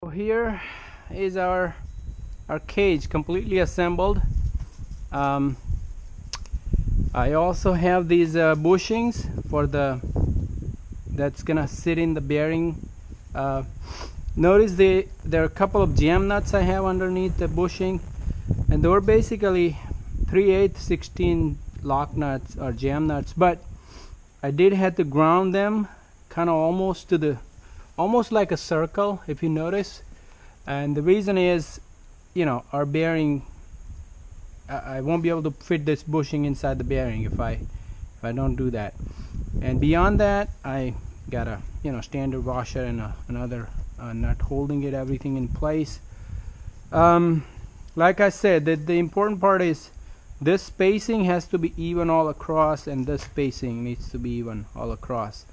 So here is our cage completely assembled. I also have these bushings for that's gonna sit in the bearing. Notice there are a couple of jam nuts I have underneath the bushing, and they're basically 3/8 16 lock nuts or jam nuts, but I did have to ground them kind of almost like a circle, if you notice. And the reason is, our bearing, I won't be able to fit this bushing inside the bearing if I don't do that. And beyond that, I got a standard washer and another nut holding everything in place. Like I said, the important part is this spacing has to be even all across, and this spacing needs to be even all across.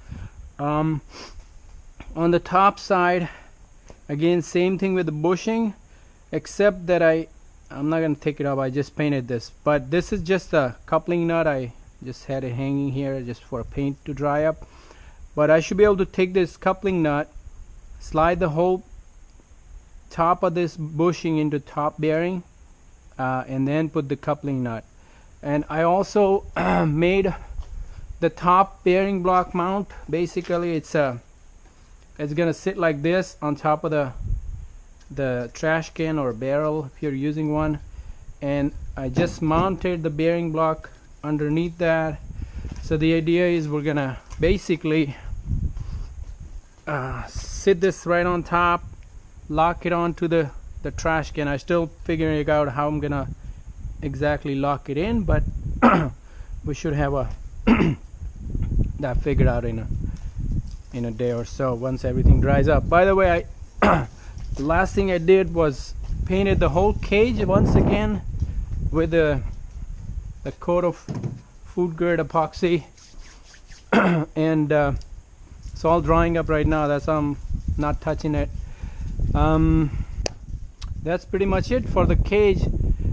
On the top side, again, same thing with the bushing, except that I'm not going to take it off. I just painted this, but this is just a coupling nut. I just had it hanging here just for paint to dry up, but I should be able to take this coupling nut, slide the whole top of this bushing into top bearing, and then put the coupling nut. And I also made the top bearing block mount. Basically it's gonna sit like this on top of the trash can or barrel if you're using one, and I just mounted the bearing block underneath that. So the idea is we're gonna basically sit this right on top, lock it onto the trash can. I'm still figuring out how I'm gonna exactly lock it in, but we should have that figured out in a day or so once everything dries up. By the way, the last thing I did was painted the whole cage once again with the coat of food grade epoxy and it's all drying up right now. That's why I'm not touching it. That's pretty much it for the cage.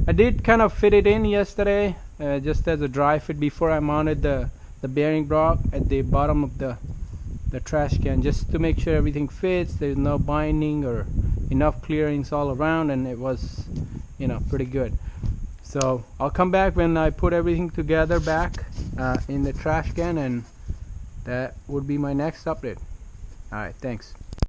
I did kind of fit it in yesterday, just as a dry fit before I mounted the bearing block at the bottom of the trash can, just to make sure everything fits. There's no binding or enough clearance all around, and it was pretty good. So I'll come back when I put everything together back in the trash can, and that would be my next update. Alright, thanks.